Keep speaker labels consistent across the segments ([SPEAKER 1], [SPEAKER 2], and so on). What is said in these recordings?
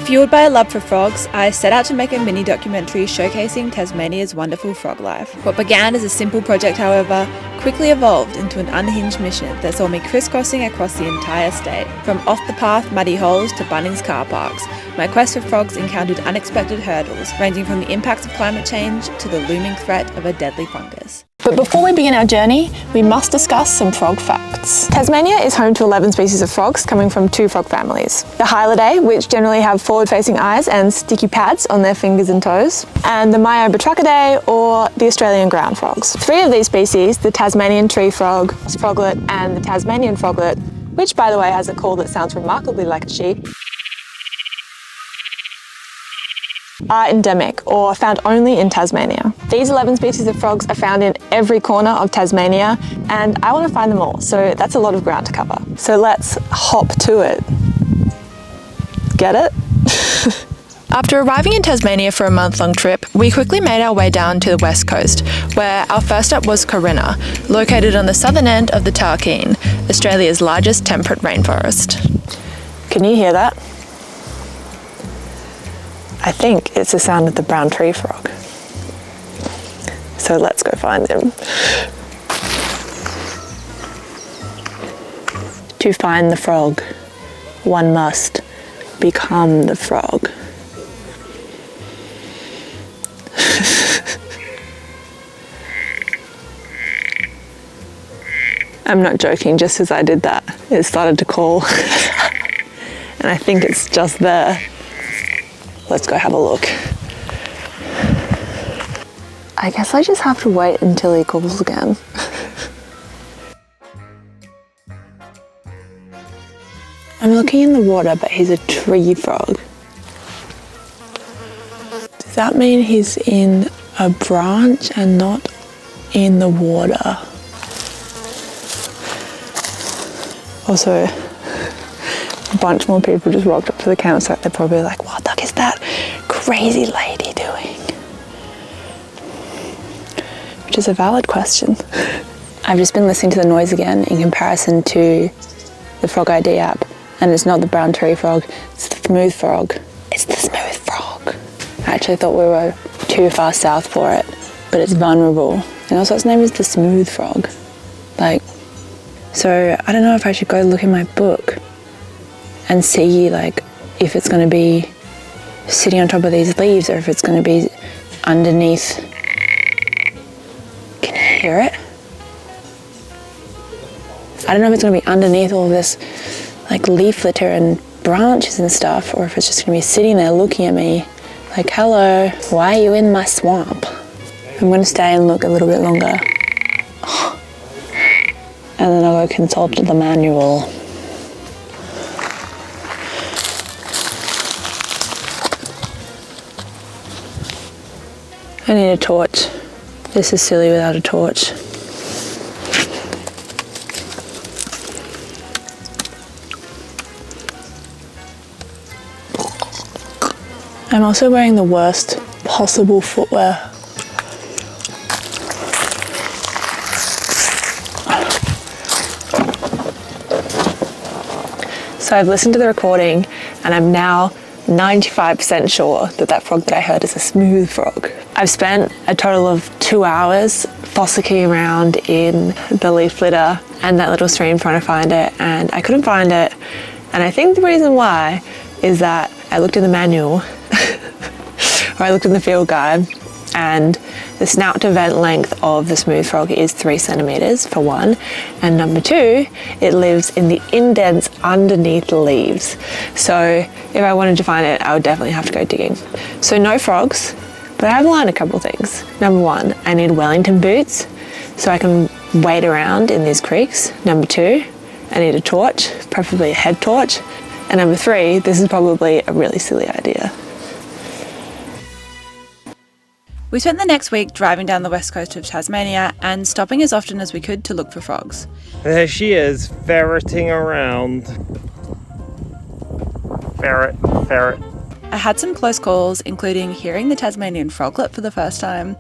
[SPEAKER 1] Fueled by a love for frogs, I set out to make a mini documentary showcasing Tasmania's wonderful frog life. What began as a simple project, however, quickly evolved into an unhinged mission that saw me crisscrossing across the entire state. From off-the-path muddy holes to Bunnings car parks, my quest for frogs encountered unexpected hurdles, ranging from the impacts of climate change to the looming threat of a deadly fungus.
[SPEAKER 2] But before we begin our journey, we must discuss some frog facts. Tasmania is home to 11 species of frogs coming from 2 frog families. The Hylidae, which generally have forward-facing eyes and sticky pads on their fingers and toes, and the Myobatrachidae, or the Australian ground frogs. 3 of these species, the Tasmanian tree frog, froglet, and the Tasmanian froglet, which by the way has a call that sounds remarkably like a sheep, are endemic, or found only in Tasmania. These 11 species of frogs are found in every corner of Tasmania, and I want to find them all, so that's a lot of ground to cover. So let's hop to it. Get it? After arriving in Tasmania for a month-long trip, we quickly made our way down to the west coast, where our first stop was Crinia, located on the southern end of the Tarkine, Australia's largest temperate rainforest. Can you hear that? I think it's the sound of the brown tree frog. So let's go find him. To find the frog, one must become the frog. I'm not joking, just as I did that, it started to call. And I think it's just there. Let's go have a look. I guess I just have to wait until he calls again. I'm looking in the water, but he's a tree frog. Does that mean he's in a branch and not in the water? Also, a bunch more people just walked up to the campsite. They're probably like, what the heck is that crazy lady doing? Which is a valid question. I've just been listening to the noise again in comparison to the Frog ID app, and it's not the brown tree frog, it's the smooth frog. It's the smooth frog. I actually thought we were too far south for it, but it's vulnerable. And also its name is the smooth frog. So I don't know if I should go look in my book and see if it's going to be sitting on top of these leaves or if it's going to be underneath. Can you hear it? I don't know if it's going to be underneath all this leaf litter and branches and stuff, or if it's just going to be sitting there looking at me like, hello, why are you in my swamp? I'm going to stay and look a little bit longer. And then I'll go consult the manual. I need a torch. This is silly without a torch. I'm also wearing the worst possible footwear. So I've listened to the recording and I'm now 95% sure that frog that I heard is a smooth frog. I've spent a total of 2 hours fossicking around in the leaf litter and that little stream trying to find it, and I couldn't find it. And I think the reason why is that I looked in the manual or I looked in the field guide, and the snout to vent length of the smooth frog is 3 centimeters for one, and number 2, it lives in the indents underneath the leaves. So if I wanted to find it, I would definitely have to go digging. So no frogs, but I've learned a couple things. Number 1, I need Wellington boots so I can wade around in these creeks. Number 2, I need a torch, preferably a head torch. And number 3, this is probably a really silly idea.
[SPEAKER 1] We spent the next week driving down the west coast of Tasmania and stopping as often as we could to look for frogs.
[SPEAKER 3] There she is, ferreting around. Ferret, ferret.
[SPEAKER 1] I had some close calls, including hearing the Tasmanian froglet for the first time.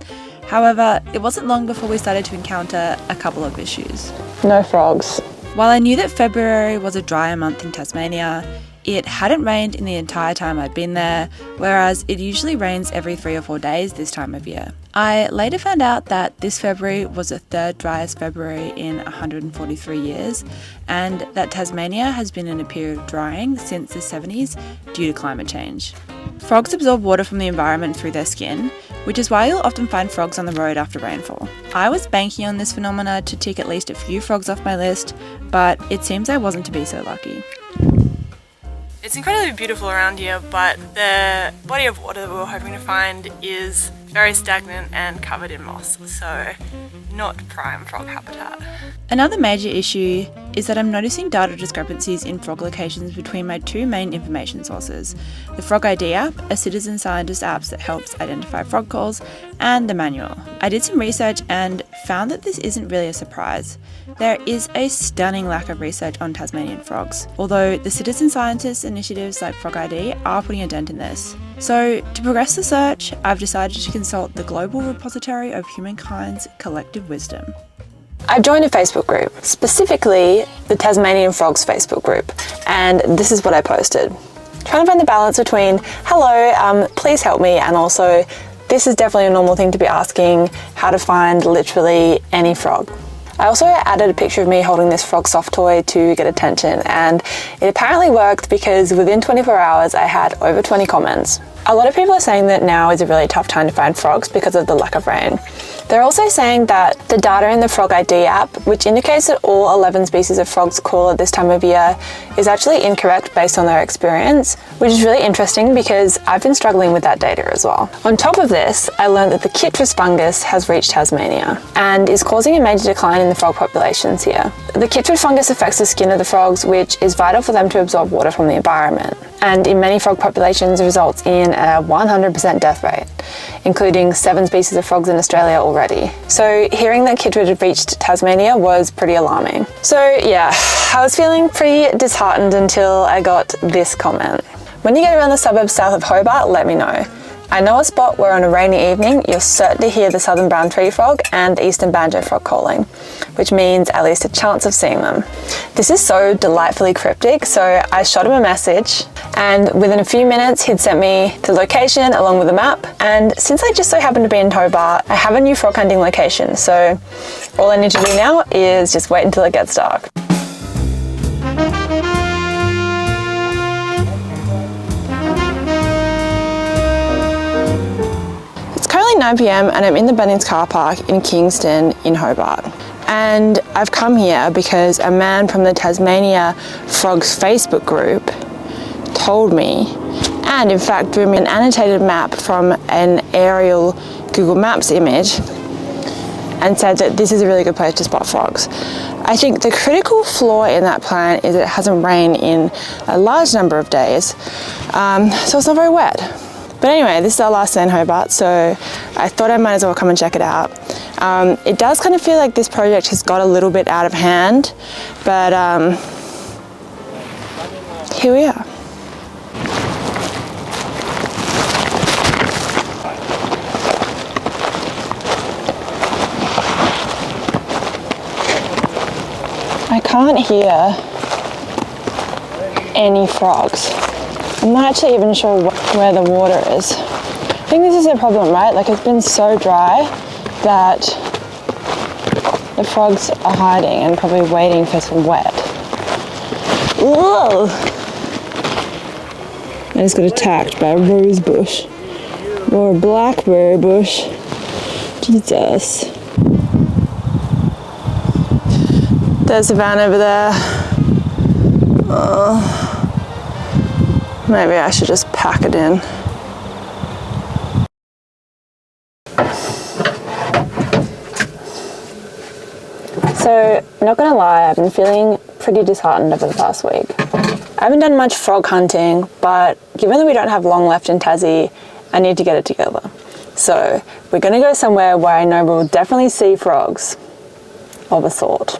[SPEAKER 1] However, it wasn't long before we started to encounter a couple of issues.
[SPEAKER 2] No frogs.
[SPEAKER 1] While I knew that February was a drier month in Tasmania, It hadn't rained in the entire time I'd been there, whereas it usually rains every 3 or 4 days this time of year. I later found out that this February was the third driest February in 143 years, and that Tasmania has been in a period of drying since the 70s due to climate change. Frogs absorb water from the environment through their skin, which is why you'll often find frogs on the road after rainfall. I was banking on this phenomena to tick at least a few frogs off my list, but it seems I wasn't to be so lucky.
[SPEAKER 4] It's incredibly beautiful around here, but the body of water that we were hoping to find is very stagnant and covered in moss, so not prime frog habitat.
[SPEAKER 1] Another major issue is that I'm noticing data discrepancies in frog locations between my two main information sources, the Frog ID app, a citizen scientist app that helps identify frog calls, and the manual. I did some research and found that this isn't really a surprise. There is a stunning lack of research on Tasmanian frogs, although the citizen scientist initiatives like Frog ID are putting a dent in this. So, to progress the search, I've decided to consult the global repository of humankind's collective wisdom.
[SPEAKER 2] I've joined a Facebook group, specifically the Tasmanian Frogs Facebook group, and this is what I posted. Trying to find the balance between, hello, please help me, and also, this is definitely a normal thing to be asking, how to find literally any frog. I also added a picture of me holding this frog soft toy to get attention, and it apparently worked because within 24 hours I had over 20 comments. A lot of people are saying that now is a really tough time to find frogs because of the lack of rain. They're also saying that the data in the Frog ID app, which indicates that all 11 species of frogs call at this time of year, is actually incorrect based on their experience, which is really interesting because I've been struggling with that data as well. On top of this, I learned that the chytrid fungus has reached Tasmania and is causing a major decline in the frog populations here. The chytrid fungus affects the skin of the frogs, which is vital for them to absorb water from the environment, and in many frog populations results in a 100% death rate, including 7 species of frogs in Australia already. So hearing that chytrid had reached Tasmania was pretty alarming. So yeah, I was feeling pretty disheartened until I got this comment. When you get around the suburbs south of Hobart, let me know. I know a spot where on a rainy evening you'll certainly hear the southern brown tree frog and the eastern banjo frog calling, which means at least a chance of seeing them. This is so delightfully cryptic, so I shot him a message, and within a few minutes he'd sent me the location along with a map, and since I just so happen to be in Hobart, I have a new frog hunting location, so all I need to do now is just wait until it gets dark. It's currently 9 PM and I'm in the Bunnings car park in Kingston in Hobart. And I've come here because a man from the Tasmania Frogs Facebook group told me, and in fact drew me an annotated map from an aerial Google Maps image and said that this is a really good place to spot frogs. I think the critical flaw in that plan is it hasn't rained in a large number of days, so it's not very wet. But anyway, this is our last day in Hobart, so I thought I might as well come and check it out. It does kind of feel like this project has got a little bit out of hand, but here we are. I can't hear any frogs. I'm not actually even sure where the water is. I think this is a problem, right? Like, it's been so dry that the frogs are hiding and probably waiting for some wet. Whoa! I just got attacked by a rose bush or a blackberry bush. Jesus. There's a van over there. Oh. Maybe I should just pack it in. So, not gonna lie, I've been feeling pretty disheartened over the past week. I haven't done much frog hunting, but given that we don't have long left in Tassie, I need to get it together. So, we're gonna go somewhere where I know we'll definitely see frogs of a sort.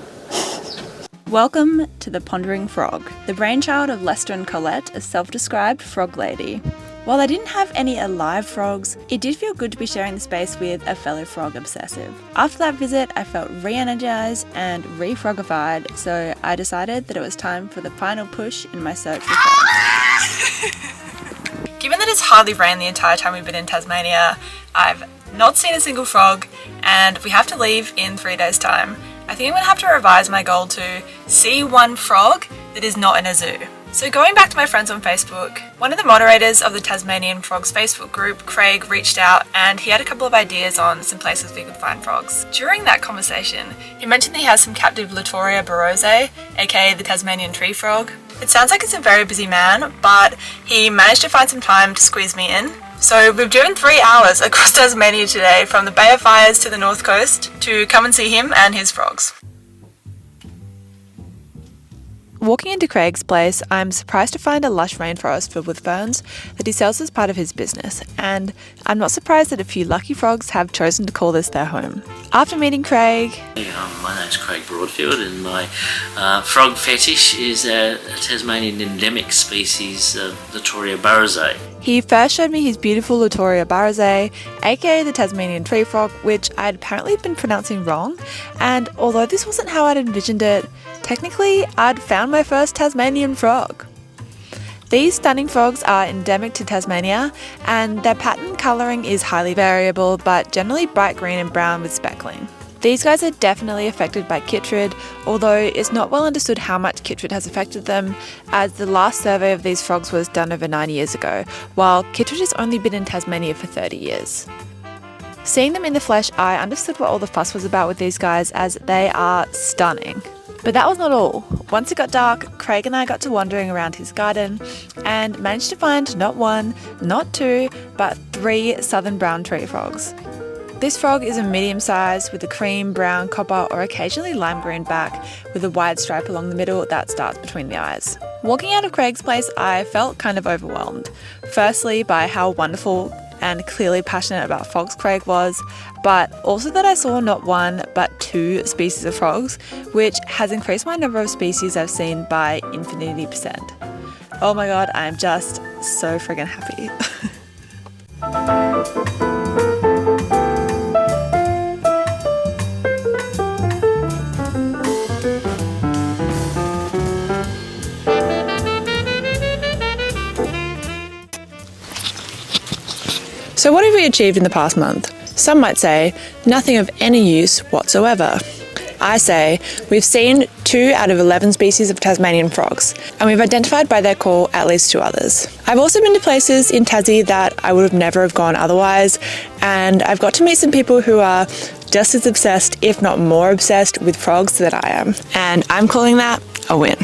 [SPEAKER 1] Welcome to the Pondering Frog, the brainchild of Lester and Colette, a self-described frog lady. While I didn't have any alive frogs, it did feel good to be sharing the space with a fellow frog obsessive. After that visit, I felt re-energized and re-frogified, so I decided that it was time for the final push in my search for frogs.
[SPEAKER 4] Given that it's hardly rained the entire time we've been in Tasmania, I've not seen a single frog, and we have to leave in 3 days' time. I think I'm going to have to revise my goal to see one frog that is not in a zoo. So going back to my friends on Facebook, one of the moderators of the Tasmanian Frogs Facebook group, Craig, reached out and he had a couple of ideas on some places we could find frogs. During that conversation, he mentioned that he has some captive Latoria barose, aka the Tasmanian tree frog. It sounds like he's a very busy man, but he managed to find some time to squeeze me in. So we've driven 3 hours across Tasmania today from the Bay of Fires to the north coast to come and see him and his frogs.
[SPEAKER 1] Walking into Craig's place, I'm surprised to find a lush rainforest filled with ferns that he sells as part of his business, and I'm not surprised that a few lucky frogs have chosen to call this their home. After meeting Craig...
[SPEAKER 5] My name's Craig Broadfield and my frog fetish is a Tasmanian endemic species of Latoria barose.
[SPEAKER 1] He first showed me his beautiful Latoria barose, aka the Tasmanian tree frog, which I'd apparently been pronouncing wrong, and although this wasn't how I'd envisioned it, technically I'd found my first Tasmanian frog. These stunning frogs are endemic to Tasmania, and their pattern colouring is highly variable, but generally bright green and brown with speckling. These guys are definitely affected by chytrid, although it's not well understood how much chytrid has affected them, as the last survey of these frogs was done over 9 years ago, while chytrid has only been in Tasmania for 30 years. Seeing them in the flesh, I understood what all the fuss was about with these guys, as they are stunning. But that was not all. Once it got dark, Craig and I got to wandering around his garden and managed to find not one, not two, but 3 southern brown tree frogs. This frog is a medium size with a cream, brown, copper or occasionally lime green back with a wide stripe along the middle that starts between the eyes. Walking out of Craig's place, I felt kind of overwhelmed. Firstly, by how wonderful and clearly passionate about frogs Craig was, but also that I saw not one but 2 species of frogs, which has increased my number of species I've seen by infinity%. Oh my god, I'm just so friggin' happy. So what have we achieved in the past month? Some might say, nothing of any use whatsoever. I say, we've seen 2 out of 11 species of Tasmanian frogs, and we've identified by their call at least 2 others. I've also been to places in Tassie that I would have never have gone otherwise, and I've got to meet some people who are just as obsessed, if not more obsessed, with frogs than I am. And I'm calling that a win.